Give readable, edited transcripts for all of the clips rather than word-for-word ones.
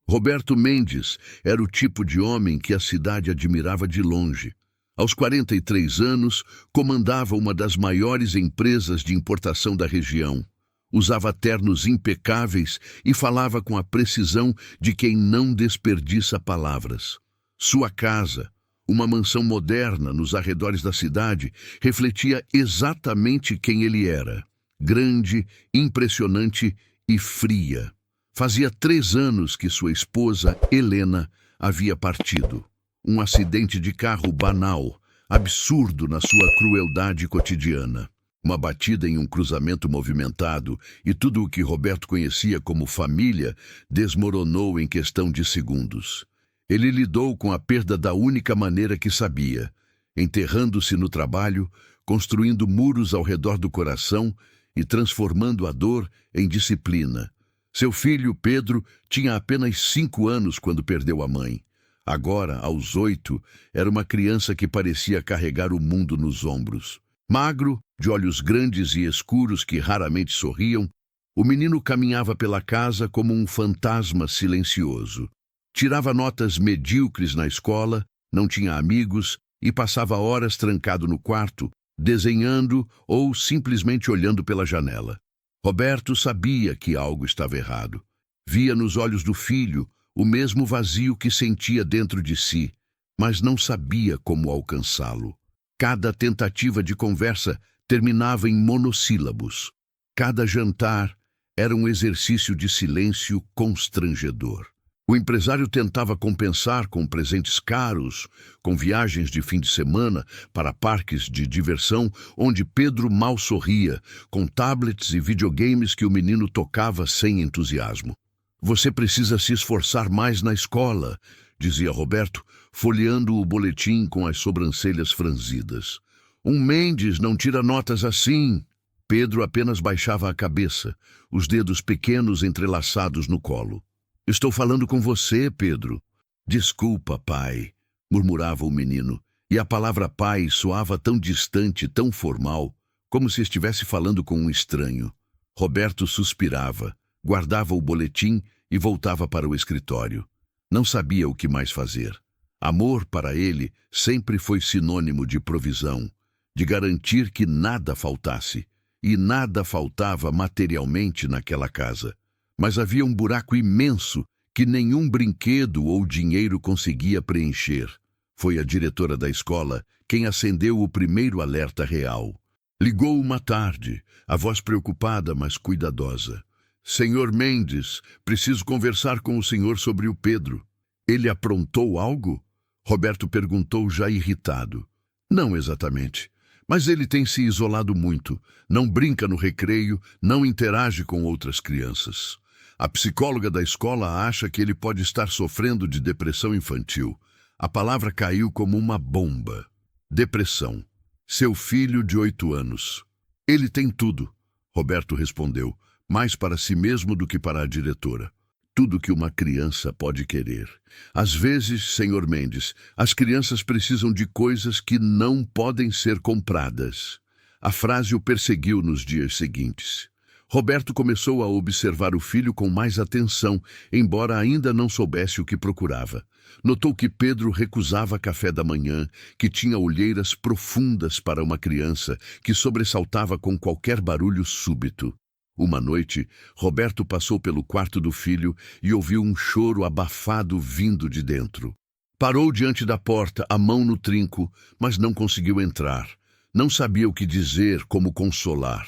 Roberto Mendes era o tipo de homem que a cidade admirava de longe. Aos 43 anos, comandava uma das maiores empresas de importação da região. Usava ternos impecáveis e falava com a precisão de quem não desperdiça palavras. Sua casa, uma mansão moderna nos arredores da cidade, refletia exatamente quem ele era: grande, impressionante e fria. Fazia 3 anos que sua esposa, Helena, havia partido. Um acidente de carro banal, absurdo na sua crueldade cotidiana. Uma batida em um cruzamento movimentado e tudo o que Roberto conhecia como família desmoronou em questão de segundos. Ele lidou com a perda da única maneira que sabia, enterrando-se no trabalho, construindo muros ao redor do coração e transformando a dor em disciplina. Seu filho, Pedro, tinha apenas 5 anos quando perdeu a mãe. Agora, aos 8, era uma criança que parecia carregar o mundo nos ombros. Magro, de olhos grandes e escuros que raramente sorriam, o menino caminhava pela casa como um fantasma silencioso. Tirava notas medíocres na escola, não tinha amigos e passava horas trancado no quarto, desenhando ou simplesmente olhando pela janela. Roberto sabia que algo estava errado. Via nos olhos do filho o mesmo vazio que sentia dentro de si, mas não sabia como alcançá-lo. Cada tentativa de conversa terminava em monossílabos. Cada jantar era um exercício de silêncio constrangedor. O empresário tentava compensar com presentes caros, com viagens de fim de semana para parques de diversão onde Pedro mal sorria, com tablets e videogames que o menino tocava sem entusiasmo. "Você precisa se esforçar mais na escola", dizia Roberto, folheando o boletim com as sobrancelhas franzidas. "Um Mendes não tira notas assim." Pedro apenas baixava a cabeça, os dedos pequenos entrelaçados no colo. "Estou falando com você, Pedro." "Desculpa, pai", murmurava o menino, e a palavra pai soava tão distante, tão formal, como se estivesse falando com um estranho. Roberto suspirava, guardava o boletim e voltava para o escritório. Não sabia o que mais fazer. Amor, para ele, sempre foi sinônimo de provisão, de garantir que nada faltasse, e nada faltava materialmente naquela casa. Mas havia um buraco imenso que nenhum brinquedo ou dinheiro conseguia preencher. Foi a diretora da escola quem acendeu o primeiro alerta real. Ligou uma tarde, a voz preocupada, mas cuidadosa. "Senhor Mendes, preciso conversar com o senhor sobre o Pedro." "Ele aprontou algo?" Roberto perguntou, já irritado. "Não exatamente. Mas ele tem se isolado muito. Não brinca no recreio, não interage com outras crianças. A psicóloga da escola acha que ele pode estar sofrendo de depressão infantil." A palavra caiu como uma bomba. Depressão. Seu filho de 8 anos. "Ele tem tudo", Roberto respondeu, mais para si mesmo do que para a diretora. "Tudo que uma criança pode querer. Às vezes, senhor Mendes, as crianças precisam de coisas que não podem ser compradas." A frase o perseguiu nos dias seguintes. Roberto começou a observar o filho com mais atenção, embora ainda não soubesse o que procurava. Notou que Pedro recusava café da manhã, que tinha olheiras profundas para uma criança, que sobressaltava com qualquer barulho súbito. Uma noite, Roberto passou pelo quarto do filho e ouviu um choro abafado vindo de dentro. Parou diante da porta, a mão no trinco, mas não conseguiu entrar. Não sabia o que dizer, como consolar.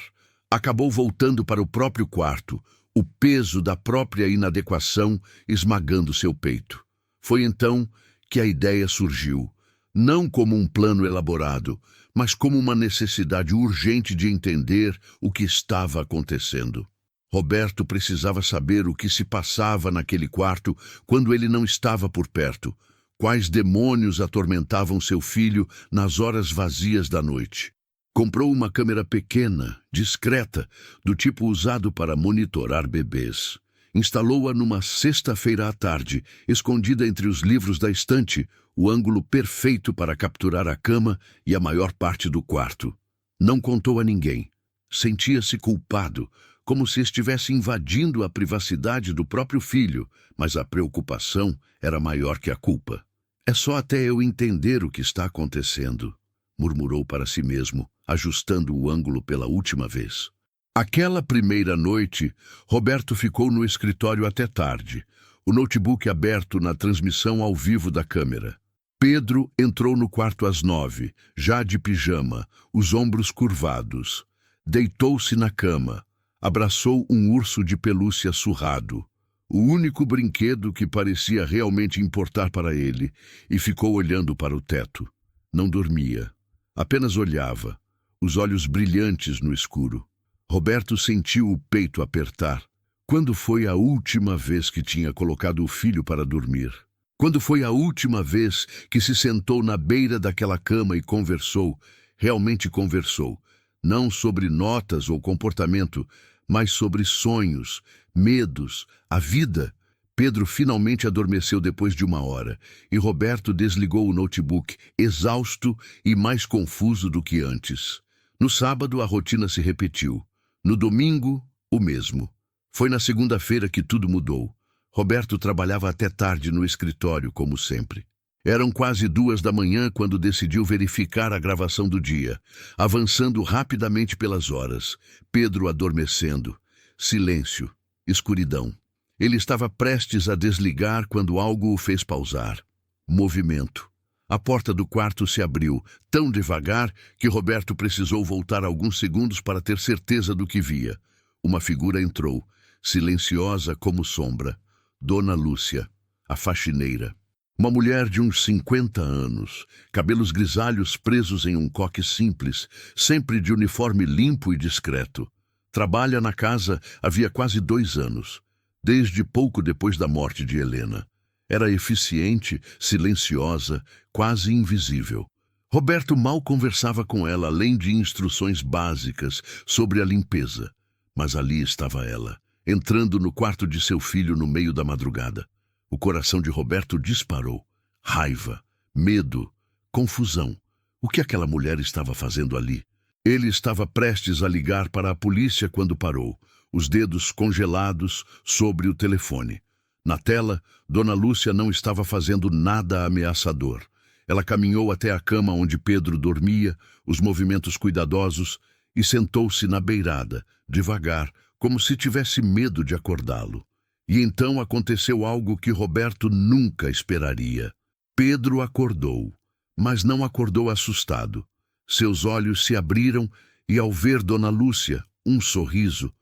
Acabou voltando para o próprio quarto, o peso da própria inadequação esmagando seu peito. Foi então que a ideia surgiu, não como um plano elaborado, mas como uma necessidade urgente de entender o que estava acontecendo. Roberto precisava saber o que se passava naquele quarto quando ele não estava por perto, quais demônios atormentavam seu filho nas horas vazias da noite. Comprou uma câmera pequena, discreta, do tipo usado para monitorar bebês. Instalou-a numa sexta-feira à tarde, escondida entre os livros da estante, o ângulo perfeito para capturar a cama e a maior parte do quarto. Não contou a ninguém. Sentia-se culpado, como se estivesse invadindo a privacidade do próprio filho, mas a preocupação era maior que a culpa. É só até eu entender o que está acontecendo, murmurou para si mesmo, ajustando o ângulo pela última vez. Aquela primeira noite, Roberto ficou no escritório até tarde, o notebook aberto na transmissão ao vivo da câmera. Pedro entrou no quarto às 9, já de pijama, os ombros curvados. Deitou-se na cama, abraçou um urso de pelúcia surrado, o único brinquedo que parecia realmente importar para ele, e ficou olhando para o teto. Não dormia, apenas olhava, os olhos brilhantes no escuro. Roberto sentiu o peito apertar. Quando foi a última vez que tinha colocado o filho para dormir? Quando foi a última vez que se sentou na beira daquela cama e conversou, realmente conversou, não sobre notas ou comportamento, mas sobre sonhos, medos, a vida? Pedro finalmente adormeceu depois de 1 hora, e Roberto desligou o notebook, exausto e mais confuso do que antes. No sábado, a rotina se repetiu. No domingo, o mesmo. Foi na segunda-feira que tudo mudou. Roberto trabalhava até tarde no escritório, como sempre. Eram quase 2 da manhã quando decidiu verificar a gravação do dia, avançando rapidamente pelas horas. Pedro adormecendo. Silêncio. Escuridão. Ele estava prestes a desligar quando algo o fez pausar. Movimento. A porta do quarto se abriu, tão devagar que Roberto precisou voltar alguns segundos para ter certeza do que via. Uma figura entrou, silenciosa como sombra. Dona Lúcia, a faxineira. Uma mulher de uns 50 anos, cabelos grisalhos presos em um coque simples, sempre de uniforme limpo e discreto. Trabalha na casa havia quase 2 anos, desde pouco depois da morte de Helena. Era eficiente, silenciosa, quase invisível. Roberto mal conversava com ela, além de instruções básicas sobre a limpeza. Mas ali estava ela, entrando no quarto de seu filho no meio da madrugada. O coração de Roberto disparou. Raiva, medo, confusão. O que aquela mulher estava fazendo ali? Ele estava prestes a ligar para a polícia quando parou, os dedos congelados sobre o telefone. Na tela, Dona Lúcia não estava fazendo nada ameaçador. Ela caminhou até a cama onde Pedro dormia, os movimentos cuidadosos, e sentou-se na beirada, devagar, como se tivesse medo de acordá-lo. E então aconteceu algo que Roberto nunca esperaria. Pedro acordou, mas não acordou assustado. Seus olhos se abriram e, ao ver Dona Lúcia, um sorriso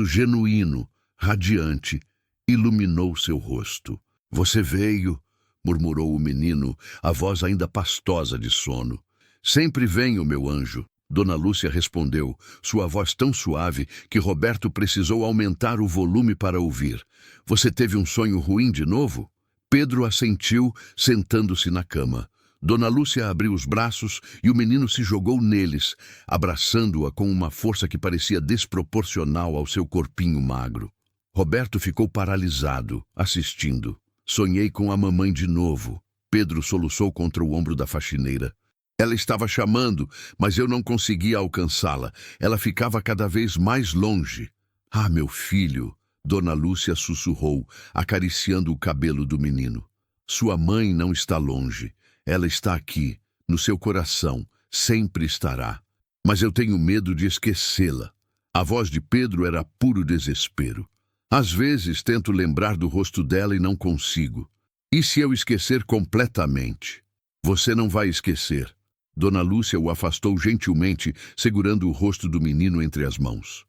genuíno, radiante, iluminou seu rosto. "Você veio", murmurou o menino, a voz ainda pastosa de sono. "Sempre venho, meu anjo", Dona Lúcia respondeu, sua voz tão suave que Roberto precisou aumentar o volume para ouvir. "Você teve um sonho ruim de novo?" Pedro assentiu, sentando-se na cama. Dona Lúcia abriu os braços e o menino se jogou neles, abraçando-a com uma força que parecia desproporcional ao seu corpinho magro. Roberto ficou paralisado, assistindo. "Sonhei com a mamãe de novo", Pedro soluçou contra o ombro da faxineira. "Ela estava chamando, mas eu não conseguia alcançá-la. Ela ficava cada vez mais longe." "Ah, meu filho", Dona Lúcia sussurrou, acariciando o cabelo do menino. "Sua mãe não está longe. Ela está aqui, no seu coração, sempre estará. Mas eu tenho medo de esquecê-la." A voz de Pedro era puro desespero. "Às vezes tento lembrar do rosto dela e não consigo. E se eu esquecer completamente?" "Você não vai esquecer." Dona Lúcia o afastou gentilmente, segurando o rosto do menino entre as mãos.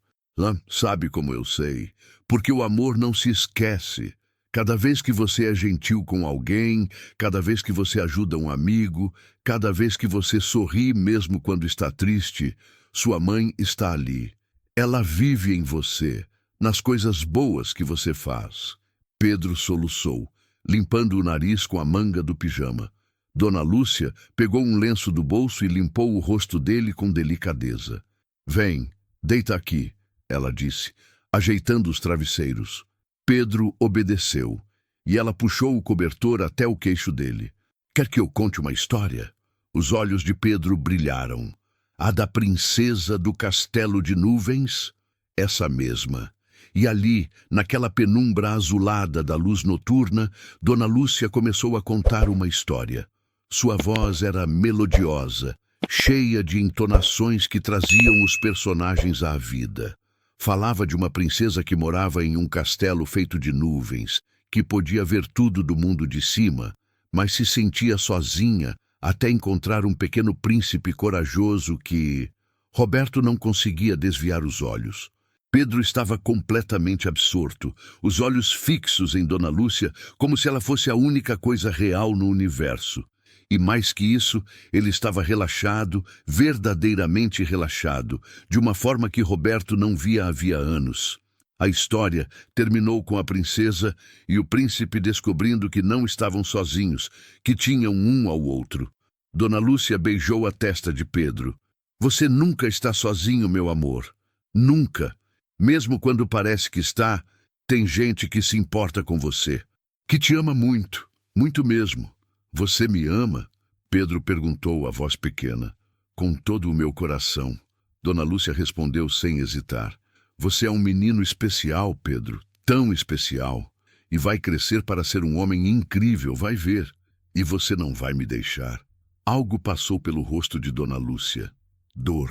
Sabe como eu sei? Porque o amor não se esquece. Cada vez que você é gentil com alguém, cada vez que você ajuda um amigo, cada vez que você sorri mesmo quando está triste, sua mãe está ali. Ela vive em você, nas coisas boas que você faz." Pedro soluçou, limpando o nariz com a manga do pijama. Dona Lúcia pegou um lenço do bolso e limpou o rosto dele com delicadeza. "Vem, deita aqui", ela disse, ajeitando os travesseiros. Pedro obedeceu, e ela puxou o cobertor até o queixo dele. "Quer que eu conte uma história?" Os olhos de Pedro brilharam. "A da princesa do castelo de nuvens?" Essa mesma. E ali, naquela penumbra azulada da luz noturna, Dona Lúcia começou a contar uma história. Sua voz era melodiosa, cheia de entonações que traziam os personagens à vida. Falava de uma princesa que morava em um castelo feito de nuvens, que podia ver tudo do mundo de cima, mas se sentia sozinha até encontrar um pequeno príncipe corajoso que... Roberto não conseguia desviar os olhos. Pedro estava completamente absorto, os olhos fixos em Dona Lúcia, como se ela fosse a única coisa real no universo. E mais que isso, ele estava relaxado, verdadeiramente relaxado, de uma forma que Roberto não via havia anos. A história terminou com a princesa e o príncipe descobrindo que não estavam sozinhos, que tinham um ao outro. Dona Lúcia beijou a testa de Pedro. Você nunca está sozinho, meu amor. Nunca. Mesmo quando parece que está, tem gente que se importa com você, que te ama muito, muito mesmo. Você me ama? Pedro perguntou a voz pequena. Com todo o meu coração. Dona Lúcia respondeu sem hesitar. Você é um menino especial, Pedro, tão especial. E vai crescer para ser um homem incrível, vai ver. E você não vai me deixar. Algo passou pelo rosto de Dona Lúcia. Dor,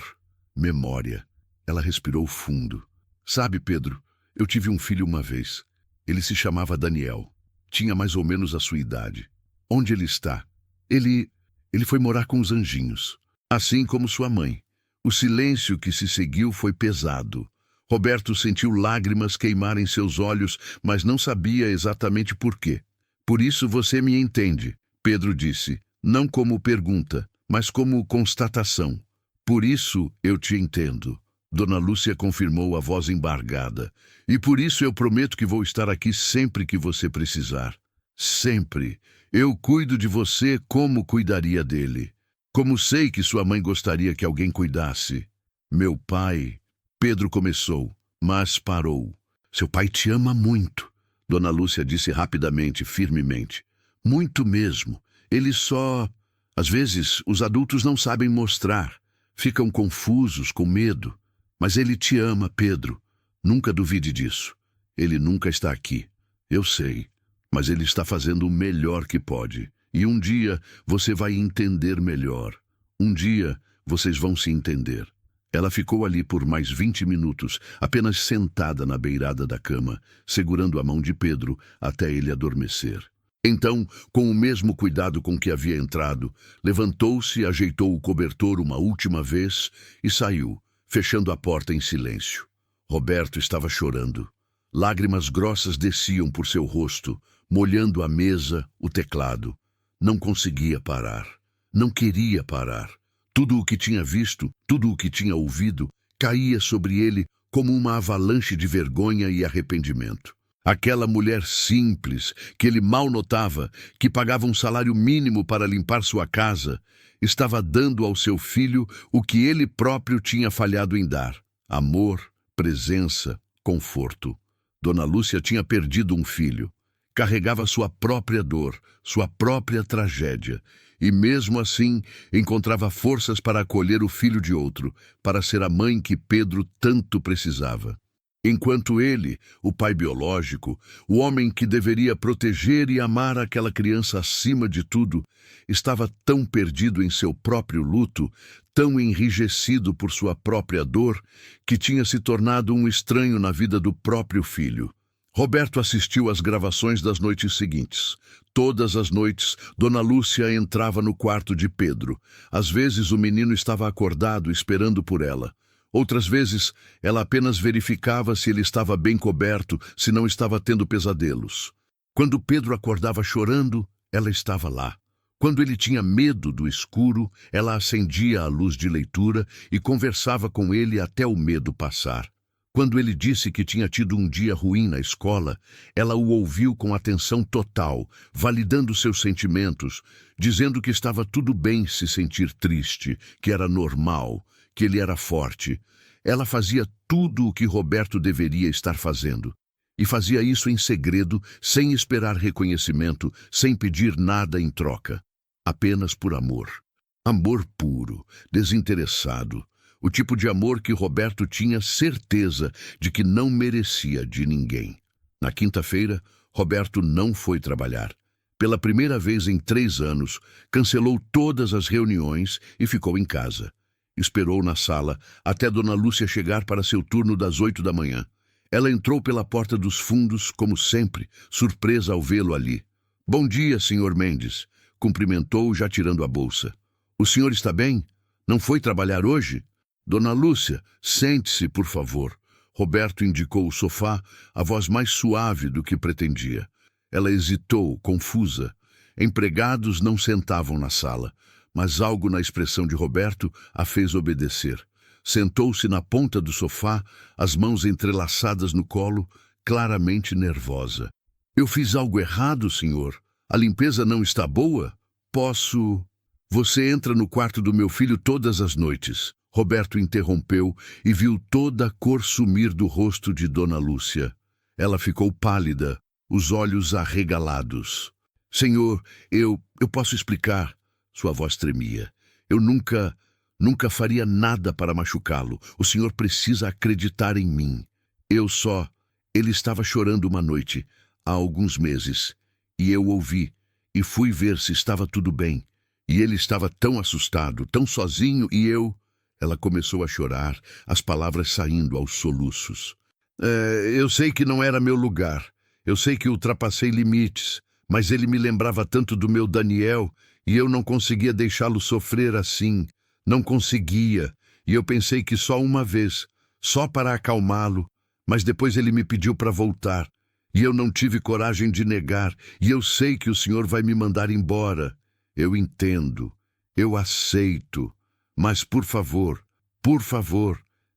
memória. Ela respirou fundo. Sabe, Pedro, eu tive um filho uma vez. Ele se chamava Daniel. Tinha mais ou menos a sua idade. Onde ele está? Ele foi morar com os anjinhos. Assim como sua mãe. O silêncio que se seguiu foi pesado. Roberto sentiu lágrimas queimarem seus olhos, mas não sabia exatamente por quê. Por isso você me entende, Pedro disse. Não como pergunta, mas como constatação. Por isso eu te entendo. Dona Lúcia confirmou a voz embargada. E por isso eu prometo que vou estar aqui sempre que você precisar. Sempre. Eu cuido de você como cuidaria dele. Como sei que sua mãe gostaria que alguém cuidasse. Meu pai... Pedro começou, mas parou. Seu pai te ama muito. Dona Lúcia disse rapidamente, firmemente. Muito mesmo. Ele só... Às vezes, os adultos não sabem mostrar. Ficam confusos, com medo. Mas ele te ama, Pedro. Nunca duvide disso. Ele nunca está aqui. Eu sei. Mas ele está fazendo o melhor que pode. E um dia você vai entender melhor. Um dia vocês vão se entender. Ela ficou ali por mais 20 minutos, apenas sentada na beirada da cama, segurando a mão de Pedro até ele adormecer. Então, com o mesmo cuidado com que havia entrado, levantou-se, ajeitou o cobertor uma última vez e saiu, fechando a porta em silêncio. Roberto estava chorando. Lágrimas grossas desciam por seu rosto, molhando a mesa, o teclado. Não conseguia parar. Não queria parar. Tudo o que tinha visto, tudo o que tinha ouvido, caía sobre ele como uma avalanche de vergonha e arrependimento. Aquela mulher simples, que ele mal notava, que pagava um salário mínimo para limpar sua casa, estava dando ao seu filho o que ele próprio tinha falhado em dar: amor, presença, conforto. Dona Lúcia tinha perdido um filho. Carregava sua própria dor, sua própria tragédia, e mesmo assim encontrava forças para acolher o filho de outro, para ser a mãe que Pedro tanto precisava. Enquanto ele, o pai biológico, o homem que deveria proteger e amar aquela criança acima de tudo, estava tão perdido em seu próprio luto, tão enrijecido por sua própria dor, que tinha se tornado um estranho na vida do próprio filho. Roberto assistiu às gravações das noites seguintes. Todas as noites, Dona Lúcia entrava no quarto de Pedro. Às vezes o menino estava acordado, esperando por ela. Outras vezes, ela apenas verificava se ele estava bem coberto, se não estava tendo pesadelos. Quando Pedro acordava chorando, ela estava lá. Quando ele tinha medo do escuro, ela acendia a luz de leitura e conversava com ele até o medo passar. Quando ele disse que tinha tido um dia ruim na escola, ela o ouviu com atenção total, validando seus sentimentos, dizendo que estava tudo bem se sentir triste, que era normal, que ele era forte. Ela fazia tudo o que Roberto deveria estar fazendo. E fazia isso em segredo, sem esperar reconhecimento, sem pedir nada em troca. Apenas por amor. Amor puro, desinteressado. O tipo de amor que Roberto tinha certeza de que não merecia de ninguém. Na quinta-feira, Roberto não foi trabalhar. Pela primeira vez em 3 anos, cancelou todas as reuniões e ficou em casa. Esperou na sala até Dona Lúcia chegar para seu turno das 8 da manhã. Ela entrou pela porta dos fundos, como sempre, surpresa ao vê-lo ali. "Bom dia, Sr. Mendes", cumprimentou, já tirando a bolsa. "O senhor está bem? Não foi trabalhar hoje?" "Dona Lúcia, sente-se, por favor." Roberto indicou o sofá, a voz mais suave do que pretendia. Ela hesitou, confusa. Empregados não sentavam na sala, mas algo na expressão de Roberto a fez obedecer. Sentou-se na ponta do sofá, as mãos entrelaçadas no colo, claramente nervosa. "Eu fiz algo errado, senhor? A limpeza não está boa? Posso..." "Você entra no quarto do meu filho todas as noites." Roberto interrompeu e viu toda a cor sumir do rosto de Dona Lúcia. Ela ficou pálida, os olhos arregalados. "Senhor, eu posso explicar." Sua voz tremia. "Eu nunca faria nada para machucá-lo. O senhor precisa acreditar em mim. Ele estava chorando uma noite, há alguns meses, e eu ouvi, e fui ver se estava tudo bem. E ele estava tão assustado, tão sozinho, e eu..." Ela começou a chorar, as palavras saindo aos soluços. Eu sei que não era meu lugar. Eu sei que ultrapassei limites, mas ele me lembrava tanto do meu Daniel, e eu não conseguia deixá-lo sofrer assim. Não conseguia, e eu pensei que só uma vez, só para acalmá-lo, mas depois ele me pediu para voltar, e eu não tive coragem de negar, e eu sei que o senhor vai me mandar embora. Eu entendo, eu aceito, mas por favor,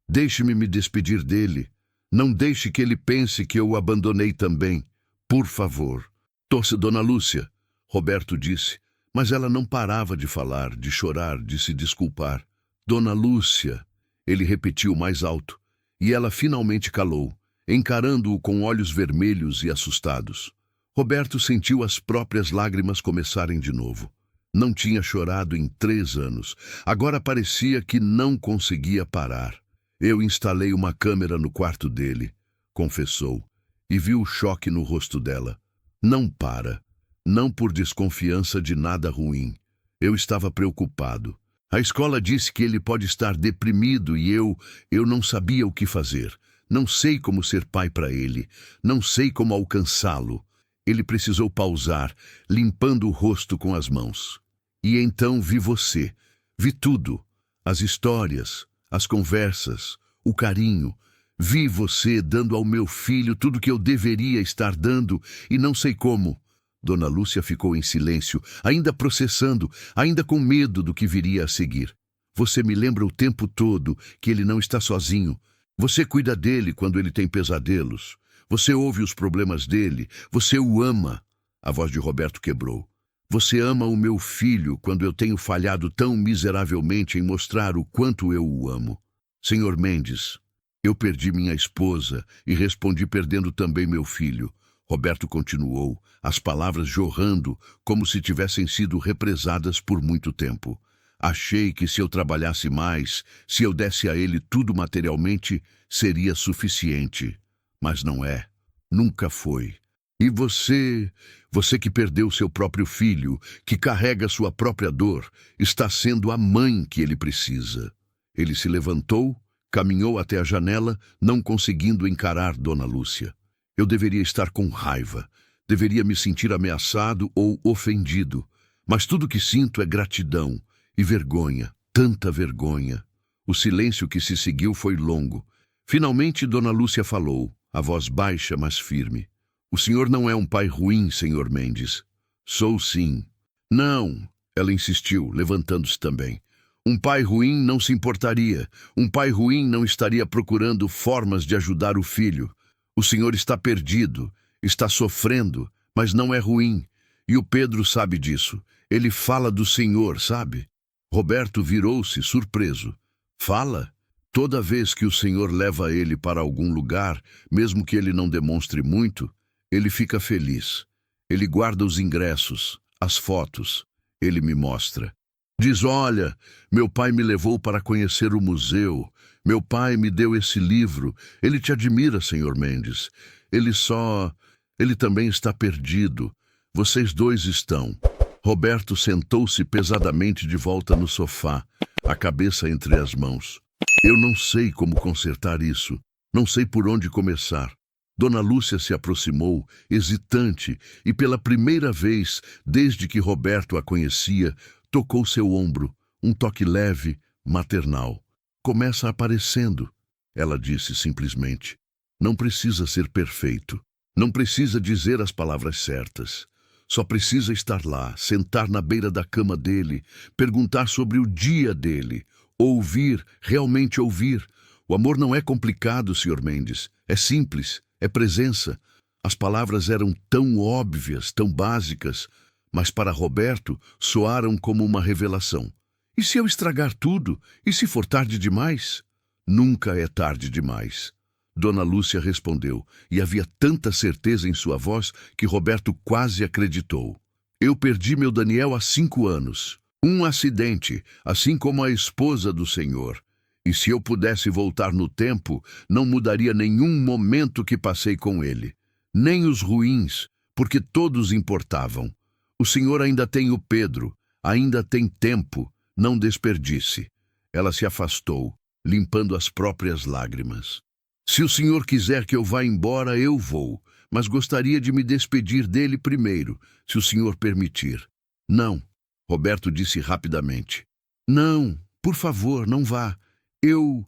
deixe-me me despedir dele. Não deixe que ele pense que eu o abandonei também. Por favor." "Torce, Dona Lúcia", Roberto disse, mas ela não parava de falar, de chorar, de se desculpar. "Dona Lúcia", ele repetiu mais alto, e ela finalmente calou, encarando-o com olhos vermelhos e assustados. Roberto sentiu as próprias lágrimas começarem de novo. Não tinha chorado em 3 anos. Agora parecia que não conseguia parar. "Eu instalei uma câmera no quarto dele", confessou, e viu o choque no rosto dela. "Não para. Não por desconfiança de nada ruim. Eu estava preocupado. A escola disse que ele pode estar deprimido e eu não sabia o que fazer. Não sei como ser pai para ele. Não sei como alcançá-lo." Ele precisou pausar, limpando o rosto com as mãos. "E então vi você. Vi tudo. As histórias, as conversas, o carinho. Vi você dando ao meu filho tudo que eu deveria estar dando, e não sei como." Dona Lúcia ficou em silêncio, ainda processando, ainda com medo do que viria a seguir. "Você me lembra o tempo todo que ele não está sozinho. Você cuida dele quando ele tem pesadelos. Você ouve os problemas dele. Você o ama." A voz de Roberto quebrou. "Você ama o meu filho quando eu tenho falhado tão miseravelmente em mostrar o quanto eu o amo. Senhor Mendes, eu perdi minha esposa e respondi perdendo também meu filho." Roberto continuou, as palavras jorrando como se tivessem sido represadas por muito tempo. "Achei que se eu trabalhasse mais, se eu desse a ele tudo materialmente, seria suficiente. Mas não é. Nunca foi. E você que perdeu seu próprio filho, que carrega sua própria dor, está sendo a mãe que ele precisa." Ele se levantou, caminhou até a janela, não conseguindo encarar Dona Lúcia. "Eu deveria estar com raiva, deveria me sentir ameaçado ou ofendido, mas tudo que sinto é gratidão e vergonha, tanta vergonha." O silêncio que se seguiu foi longo. Finalmente Dona Lúcia falou, a voz baixa, mas firme. "O senhor não é um pai ruim, Sr. Mendes." "Sou sim." "Não", ela insistiu, levantando-se também. "Um pai ruim não se importaria. Um pai ruim não estaria procurando formas de ajudar o filho. O senhor está perdido, está sofrendo, mas não é ruim. E o Pedro sabe disso. Ele fala do senhor, sabe?" Roberto virou-se, surpreso. "Fala? Toda vez que o senhor leva ele para algum lugar, mesmo que ele não demonstre muito, ele fica feliz. Ele guarda os ingressos, as fotos. Ele me mostra. Diz: olha, meu pai me levou para conhecer o museu. Meu pai me deu esse livro. Ele te admira, Sr. Mendes. Ele só... Ele também está perdido. Vocês dois estão. Roberto sentou-se pesadamente de volta no sofá, a cabeça entre as mãos. Eu não sei como consertar isso. Não sei por onde começar. Dona Lúcia se aproximou, hesitante, e pela primeira vez, desde que Roberto a conhecia, tocou seu ombro, um toque leve, maternal. Começa aparecendo, ela disse simplesmente. Não precisa ser perfeito. Não precisa dizer as palavras certas. Só precisa estar lá, sentar na beira da cama dele, perguntar sobre o dia dele, ouvir, realmente ouvir. O amor não é complicado, Sr. Mendes. É simples, é presença. As palavras eram tão óbvias, tão básicas, mas para Roberto soaram como uma revelação. E se eu estragar tudo? E se for tarde demais? Nunca é tarde demais. Dona Lúcia respondeu, e havia tanta certeza em sua voz que Roberto quase acreditou. Eu perdi meu Daniel há 5 anos. Um acidente, assim como a esposa do senhor. E se eu pudesse voltar no tempo, não mudaria nenhum momento que passei com ele. Nem os ruins, porque todos importavam. O senhor ainda tem o Pedro, ainda tem tempo, não desperdice. Ela se afastou, limpando as próprias lágrimas. Se o senhor quiser que eu vá embora, eu vou, mas gostaria de me despedir dele primeiro, se o senhor permitir. Não, Roberto disse rapidamente. Não, por favor, não vá. Eu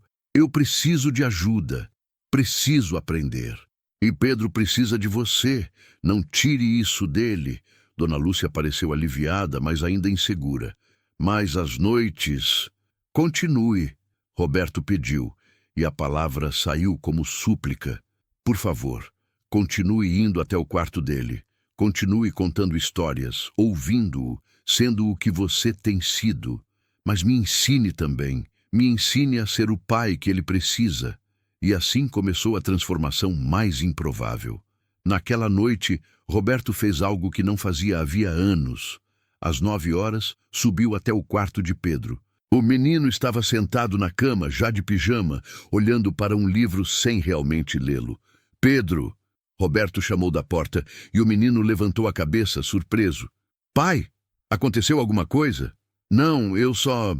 preciso de ajuda. Preciso aprender. E Pedro precisa de você. Não tire isso dele. Dona Lúcia pareceu aliviada, mas ainda insegura. Mas às noites... Continue, Roberto pediu, e a palavra saiu como súplica. Por favor, continue indo até o quarto dele. Continue contando histórias, ouvindo-o, sendo o que você tem sido. Mas me ensine também. Me ensine a ser o pai que ele precisa. E assim começou a transformação mais improvável. Naquela noite, Roberto fez algo que não fazia havia anos. Às 9 horas, subiu até o quarto de Pedro. O menino estava sentado na cama, já de pijama, olhando para um livro sem realmente lê-lo. Pedro! Roberto chamou da porta e o menino levantou a cabeça, surpreso. Pai, aconteceu alguma coisa? Não, eu só...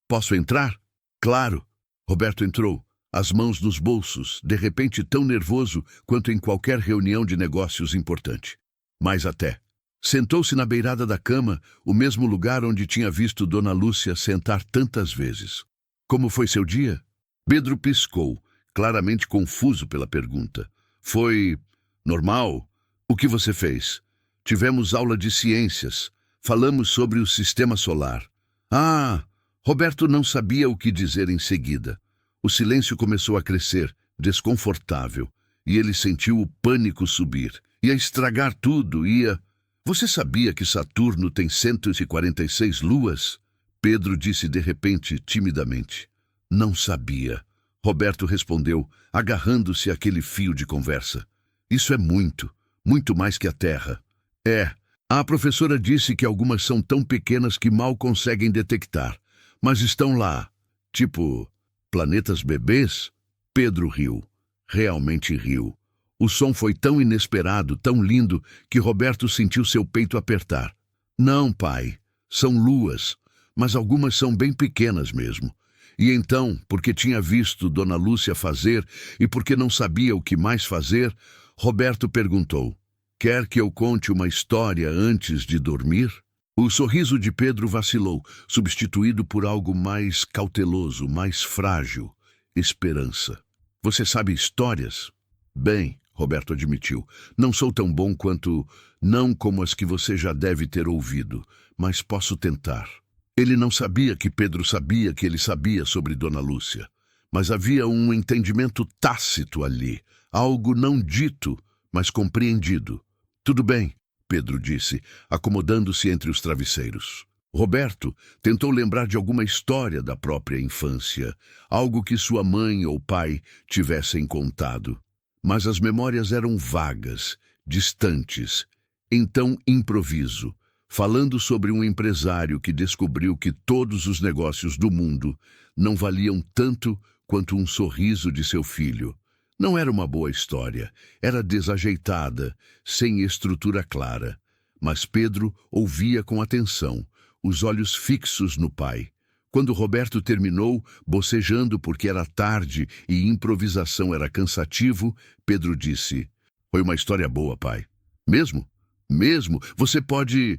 Posso entrar? Claro. Roberto entrou, as mãos nos bolsos, de repente tão nervoso quanto em qualquer reunião de negócios importante. Mais até. Sentou-se na beirada da cama, o mesmo lugar onde tinha visto Dona Lúcia sentar tantas vezes. Como foi seu dia? Pedro piscou, claramente confuso pela pergunta. Foi... normal? O que você fez? Tivemos aula de ciências. Falamos sobre o sistema solar. Ah! Roberto não sabia o que dizer em seguida. O silêncio começou a crescer, desconfortável, e ele sentiu o pânico subir. Ia estragar tudo, ia... Você sabia que Saturno tem 146 luas? Pedro disse de repente, timidamente. Não sabia. Roberto respondeu, agarrando-se àquele fio de conversa. Isso é muito, muito mais que a Terra. É. A professora disse que algumas são tão pequenas que mal conseguem detectar. Mas estão lá. Tipo, planetas bebês? Pedro riu. Realmente riu. O som foi tão inesperado, tão lindo, que Roberto sentiu seu peito apertar. Não, pai. São luas. Mas algumas são bem pequenas mesmo. E então, porque tinha visto Dona Lúcia fazer e porque não sabia o que mais fazer, Roberto perguntou, quer que eu conte uma história antes de dormir? O sorriso de Pedro vacilou, substituído por algo mais cauteloso, mais frágil. Esperança. Você sabe histórias? Bem, Roberto admitiu, não sou tão bom quanto... não como as que você já deve ter ouvido, mas posso tentar. Ele não sabia que Pedro sabia que ele sabia sobre Dona Lúcia. Mas havia um entendimento tácito ali, algo não dito, mas compreendido. Tudo bem, Pedro disse, acomodando-se entre os travesseiros. Roberto tentou lembrar de alguma história da própria infância, algo que sua mãe ou pai tivessem contado. Mas as memórias eram vagas, distantes. Então, improviso. falando sobre um empresário que descobriu que todos os negócios do mundo não valiam tanto quanto um sorriso de seu filho. Não era uma boa história, era desajeitada, sem estrutura clara. Mas Pedro ouvia com atenção, os olhos fixos no pai. Quando Roberto terminou, bocejando porque era tarde e improvisação era cansativo, Pedro disse: "Foi uma história boa, pai." "Mesmo? Mesmo? Você pode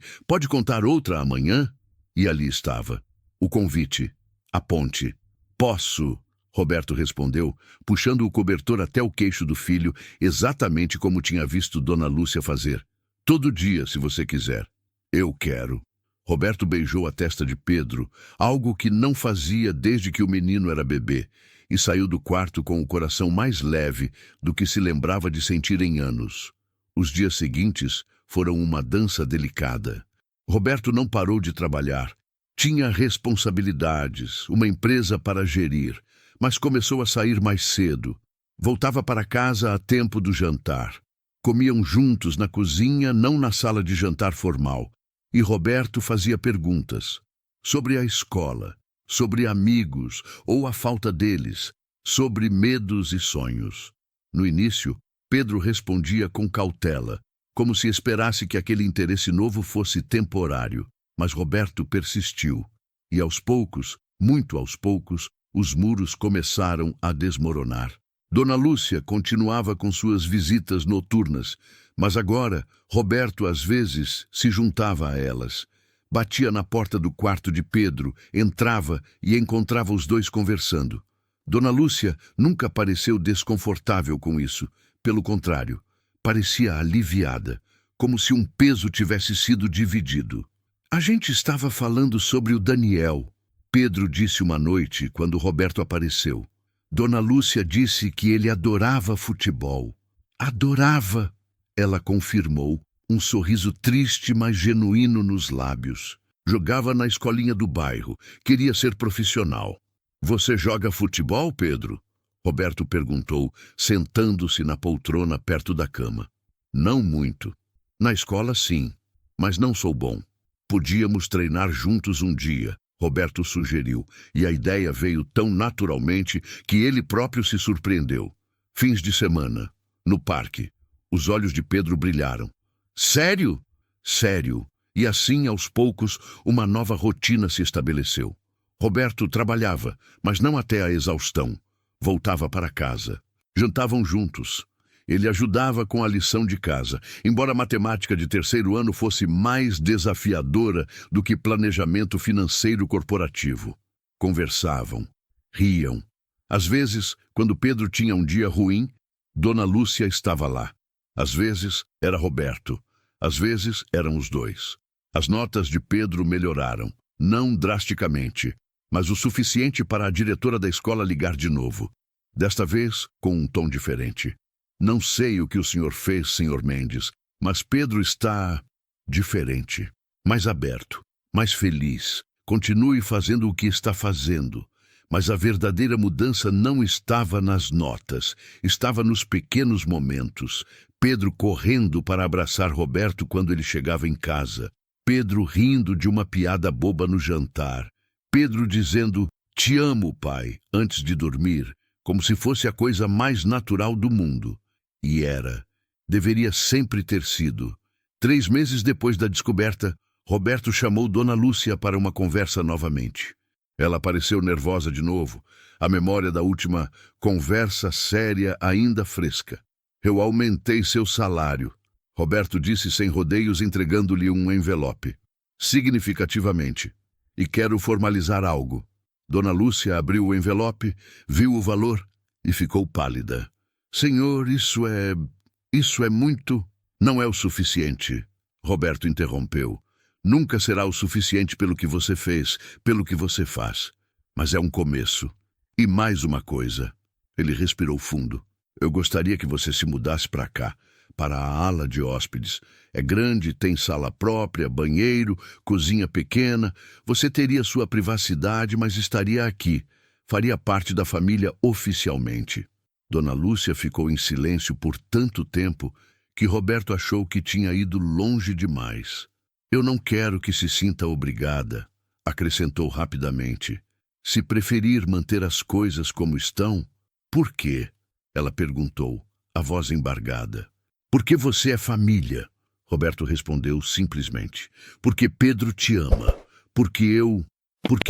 contar outra amanhã?" E ali estava, o convite, a ponte. "Posso," Roberto respondeu, puxando o cobertor até o queixo do filho, exatamente como tinha visto Dona Lúcia fazer. "Todo dia, se você quiser." "Eu quero." Roberto beijou a testa de Pedro, algo que não fazia desde que o menino era bebê, e saiu do quarto com o coração mais leve do que se lembrava de sentir em anos. Os dias seguintes foram uma dança delicada. Roberto não parou de trabalhar. Tinha responsabilidades, uma empresa para gerir, mas começou a sair mais cedo. Voltava para casa a tempo do jantar. Comiam juntos na cozinha, não na sala de jantar formal. E Roberto fazia perguntas sobre a escola, sobre amigos ou a falta deles, sobre medos e sonhos. No início, Pedro respondia com cautela, como se esperasse que aquele interesse novo fosse temporário. Mas Roberto persistiu. E aos poucos, muito aos poucos, os muros começaram a desmoronar. Dona Lúcia continuava com suas visitas noturnas, mas agora Roberto às vezes se juntava a elas. Batia na porta do quarto de Pedro, entrava e encontrava os dois conversando. Dona Lúcia nunca pareceu desconfortável com isso. Pelo contrário, parecia aliviada, como se um peso tivesse sido dividido. "A gente estava falando sobre o Daniel," Pedro disse uma noite quando Roberto apareceu. "Dona Lúcia disse que ele adorava futebol." "Adorava," ela confirmou, um sorriso triste, mas genuíno nos lábios. "Jogava na escolinha do bairro, queria ser profissional." "Você joga futebol, Pedro?" Roberto perguntou, sentando-se na poltrona perto da cama. "Não muito. Na escola, sim, mas não sou bom." "Podíamos treinar juntos um dia," Roberto sugeriu, e a ideia veio tão naturalmente que ele próprio se surpreendeu. Fins de semana, no parque. Os olhos de Pedro brilharam. "Sério?" "Sério." E assim, aos poucos, uma nova rotina se estabeleceu. Roberto trabalhava, mas não até a exaustão. Voltava para casa. Jantavam juntos. Ele ajudava com a lição de casa, embora a matemática de terceiro ano fosse mais desafiadora do que planejamento financeiro corporativo. Conversavam, riam. Às vezes, quando Pedro tinha um dia ruim, Dona Lúcia estava lá. Às vezes, era Roberto. Às vezes, eram os dois. As notas de Pedro melhoraram, não drasticamente, mas o suficiente para a diretora da escola ligar de novo. Desta vez, com um tom diferente. "Não sei o que o senhor fez, senhor Mendes, mas Pedro está diferente, mais aberto, mais feliz. Continue fazendo o que está fazendo." Mas a verdadeira mudança não estava nas notas, estava nos pequenos momentos. Pedro correndo para abraçar Roberto quando ele chegava em casa. Pedro rindo de uma piada boba no jantar. Pedro dizendo, "Te amo, pai," antes de dormir, como se fosse a coisa mais natural do mundo. E era. Deveria sempre ter sido. 3 meses depois da descoberta, Roberto chamou Dona Lúcia para uma conversa novamente. Ela pareceu nervosa de novo, a memória da última conversa séria ainda fresca. "Eu aumentei seu salário," Roberto disse sem rodeios, entregando-lhe um envelope. "Significativamente. E quero formalizar algo." Dona Lúcia abriu o envelope, viu o valor e ficou pálida. "Senhor, isso é muito..." "Não é o suficiente," Roberto interrompeu. "Nunca será o suficiente pelo que você fez, pelo que você faz. Mas é um começo. E mais uma coisa." Ele respirou fundo. "Eu gostaria que você se mudasse para cá, para a ala de hóspedes. É grande, tem sala própria, banheiro, cozinha pequena. Você teria sua privacidade, mas estaria aqui. Faria parte da família oficialmente." Dona Lúcia ficou em silêncio por tanto tempo que Roberto achou que tinha ido longe demais. Eu não quero que se sinta obrigada, acrescentou rapidamente. Se preferir manter as coisas como estão, por quê? Ela perguntou, a voz embargada. Porque você é família, Roberto respondeu simplesmente. Porque Pedro te ama. Porque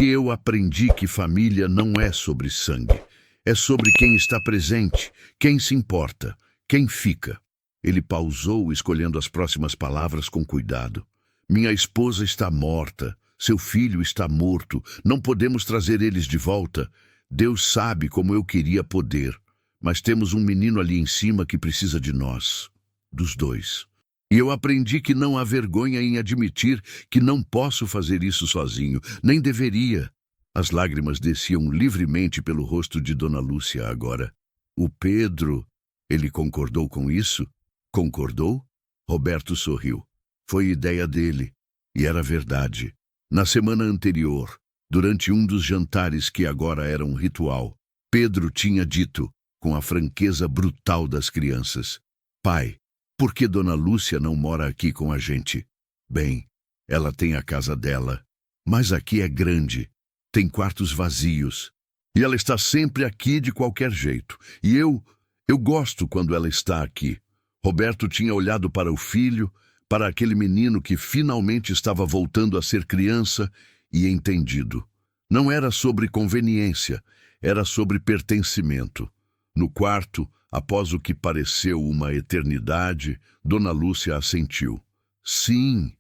eu aprendi que família não é sobre sangue. É sobre quem está presente, quem se importa, quem fica. Ele pausou, escolhendo as próximas palavras com cuidado. Minha esposa está morta. Seu filho está morto. Não podemos trazer eles de volta. Deus sabe como eu queria poder. Mas temos um menino ali em cima que precisa de nós. Dos dois. E eu aprendi que não há vergonha em admitir que não posso fazer isso sozinho. Nem deveria. As lágrimas desciam livremente pelo rosto de Dona Lúcia agora. O Pedro... Ele concordou com isso? Concordou? Roberto sorriu. Foi ideia dele. E era verdade. Na semana anterior, durante um dos jantares que agora era um ritual, Pedro tinha dito, com a franqueza brutal das crianças, pai, por que Dona Lúcia não mora aqui com a gente? Bem, ela tem a casa dela, mas aqui é grande, tem quartos vazios, e ela está sempre aqui de qualquer jeito. E eu gosto quando ela está aqui. Roberto tinha olhado para o filho, para aquele menino que finalmente estava voltando a ser criança e entendido. Não era sobre conveniência, era sobre pertencimento. No quarto, após o que pareceu uma eternidade, Dona Lúcia assentiu. Sim,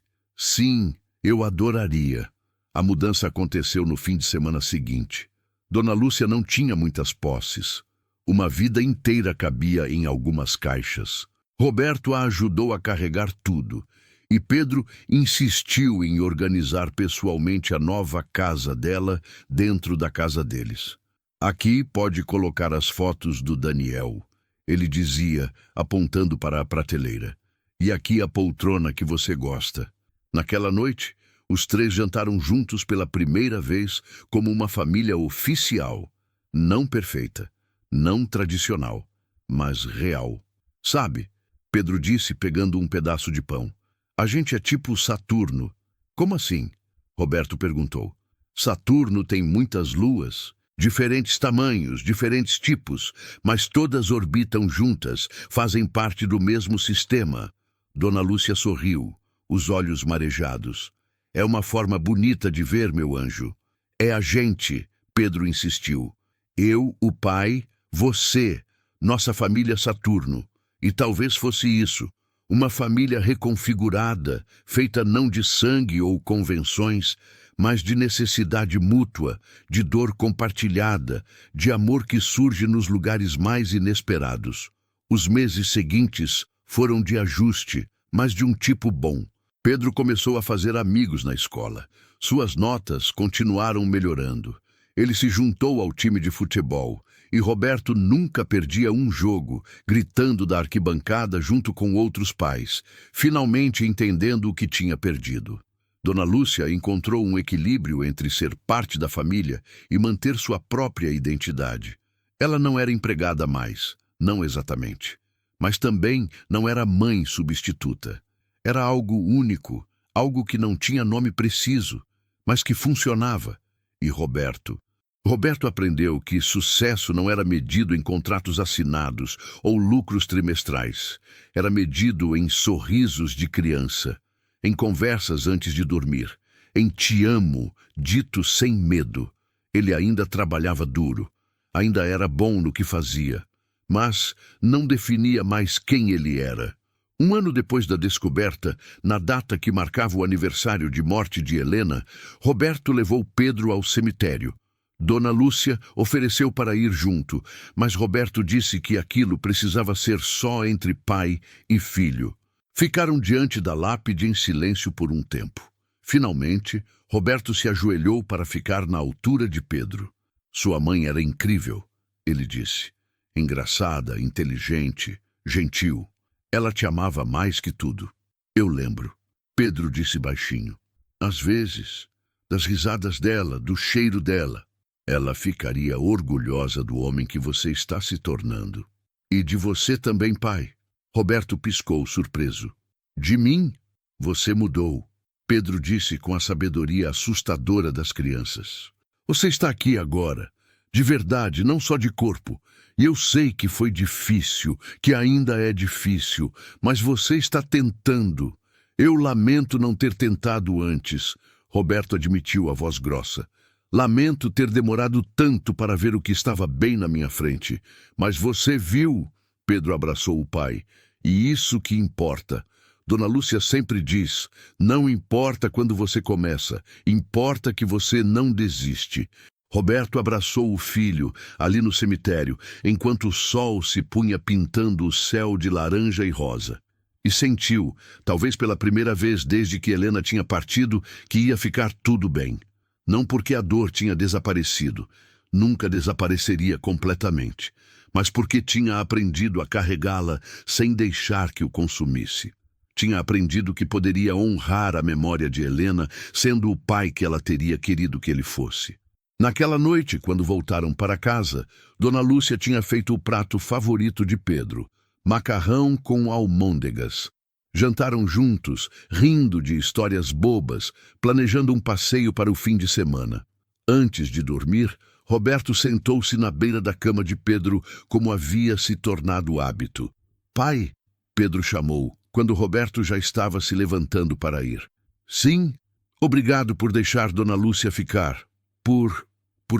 eu adoraria. A mudança aconteceu no fim de semana seguinte. Dona Lúcia não tinha muitas posses. Uma vida inteira cabia em algumas caixas. Roberto a ajudou a carregar tudo, e Pedro insistiu em organizar pessoalmente a nova casa dela dentro da casa deles. Aqui pode colocar as fotos do Daniel, ele dizia, apontando para a prateleira. E aqui a poltrona que você gosta. Naquela noite, os três jantaram juntos pela primeira vez como uma família oficial, não perfeita, não tradicional, mas real. Sabe? Pedro disse, pegando um pedaço de pão. A gente é tipo Saturno. Como assim? Roberto perguntou. Saturno tem muitas luas, diferentes tamanhos, diferentes tipos, mas todas orbitam juntas, fazem parte do mesmo sistema. Dona Lúcia sorriu, os olhos marejados. É uma forma bonita de ver, meu anjo. É a gente, Pedro insistiu. Eu, o pai, você, nossa família Saturno. E talvez fosse isso, uma família reconfigurada, feita não de sangue ou convenções, mas de necessidade mútua, de dor compartilhada, de amor que surge nos lugares mais inesperados. Os meses seguintes foram de ajuste, mas de um tipo bom. Pedro começou a fazer amigos na escola. Suas notas continuaram melhorando. Ele se juntou ao time de futebol. E Roberto nunca perdia um jogo, gritando da arquibancada junto com outros pais, finalmente entendendo o que tinha perdido. Dona Lúcia encontrou um equilíbrio entre ser parte da família e manter sua própria identidade. Ela não era empregada mais, não exatamente, mas também não era mãe substituta. Era algo único, algo que não tinha nome preciso, mas que funcionava. E Roberto aprendeu que sucesso não era medido em contratos assinados ou lucros trimestrais. Era medido em sorrisos de criança, em conversas antes de dormir, em te amo, dito sem medo. Ele ainda trabalhava duro, ainda era bom no que fazia, mas não definia mais quem ele era. Um ano depois da descoberta, na data que marcava o aniversário de morte de Helena, Roberto levou Pedro ao cemitério. Dona Lúcia ofereceu para ir junto, mas Roberto disse que aquilo precisava ser só entre pai e filho. Ficaram diante da lápide em silêncio por um tempo. Finalmente, Roberto se ajoelhou para ficar na altura de Pedro. Sua mãe era incrível, ele disse. Engraçada, inteligente, gentil. Ela te amava mais que tudo. Eu lembro. Pedro disse baixinho. Às vezes, das risadas dela, do cheiro dela. Ela ficaria orgulhosa do homem que você está se tornando. E de você também, pai. Roberto piscou, surpreso. De mim? Você mudou. Pedro disse com a sabedoria assustadora das crianças. Você está aqui agora, de verdade, não só de corpo. E eu sei que foi difícil, que ainda é difícil, mas você está tentando. Eu lamento não ter tentado antes, Roberto admitiu a voz grossa. Lamento ter demorado tanto para ver o que estava bem na minha frente. Mas você viu, Pedro abraçou o pai, e isso que importa. Dona Lúcia sempre diz, não importa quando você começa, importa que você não desiste. Roberto abraçou o filho, ali no cemitério, enquanto o sol se punha pintando o céu de laranja e rosa. E sentiu, talvez pela primeira vez desde que Helena tinha partido, que ia ficar tudo bem. Não porque a dor tinha desaparecido, nunca desapareceria completamente, mas porque tinha aprendido a carregá-la sem deixar que o consumisse. Tinha aprendido que poderia honrar a memória de Helena, sendo o pai que ela teria querido que ele fosse. Naquela noite, quando voltaram para casa, Dona Lúcia tinha feito o prato favorito de Pedro, macarrão com almôndegas. Jantaram juntos, rindo de histórias bobas, planejando um passeio para o fim de semana. Antes de dormir, Roberto sentou-se na beira da cama de Pedro, como havia se tornado hábito. Pai, Pedro chamou, quando Roberto já estava se levantando para ir. Sim, obrigado por deixar Dona Lúcia ficar. Por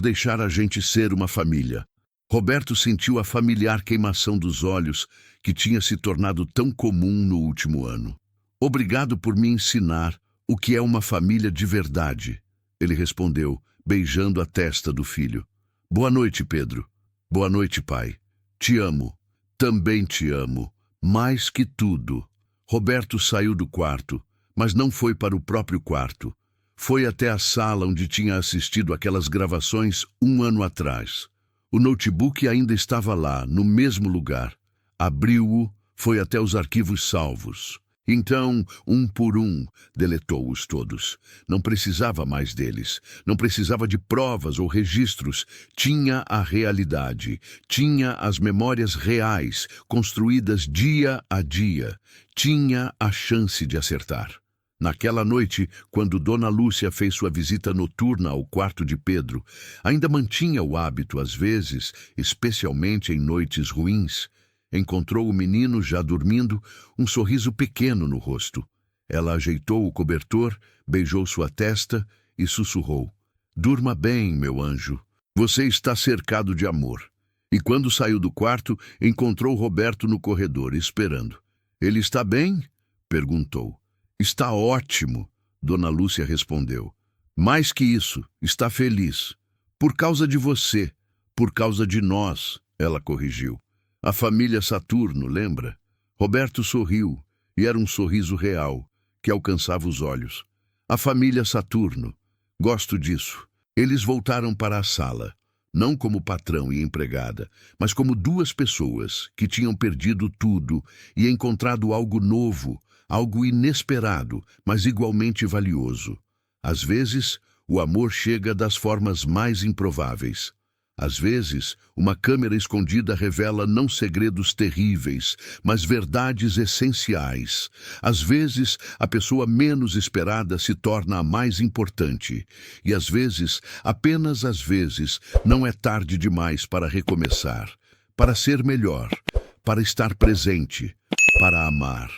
deixar a gente ser uma família. Roberto sentiu a familiar queimação dos olhos que tinha se tornado tão comum no último ano. Obrigado por me ensinar o que é uma família de verdade, ele respondeu, beijando a testa do filho. Boa noite, Pedro. Boa noite, pai. Te amo. Também te amo. Mais que tudo. Roberto saiu do quarto, mas não foi para o próprio quarto. Foi até a sala onde tinha assistido aquelas gravações 1 ano atrás. O notebook ainda estava lá, no mesmo lugar. Abriu-o, foi até os arquivos salvos. Então, um por um, deletou-os todos. Não precisava mais deles. Não precisava de provas ou registros. Tinha a realidade. Tinha as memórias reais, construídas dia a dia. Tinha a chance de acertar. Naquela noite, quando Dona Lúcia fez sua visita noturna ao quarto de Pedro, ainda mantinha o hábito às vezes, especialmente em noites ruins. Encontrou o menino já dormindo, um sorriso pequeno no rosto. Ela ajeitou o cobertor, beijou sua testa e sussurrou. Durma bem, meu anjo. Você está cercado de amor. E quando saiu do quarto, encontrou Roberto no corredor, esperando. Ele está bem? Perguntou. Está ótimo, Dona Lúcia respondeu. Mais que isso, está feliz. Por causa de você, por causa de nós, ela corrigiu. A família Saturno, lembra? Roberto sorriu, e era um sorriso real, que alcançava os olhos. A família Saturno. Gosto disso. Eles voltaram para a sala, não como patrão e empregada, mas como duas pessoas que tinham perdido tudo e encontrado algo novo, algo inesperado, mas igualmente valioso. Às vezes, o amor chega das formas mais improváveis. Às vezes, uma câmera escondida revela não segredos terríveis, mas verdades essenciais. Às vezes, a pessoa menos esperada se torna a mais importante. E às vezes, apenas às vezes, não é tarde demais para recomeçar, para ser melhor, para estar presente, para amar.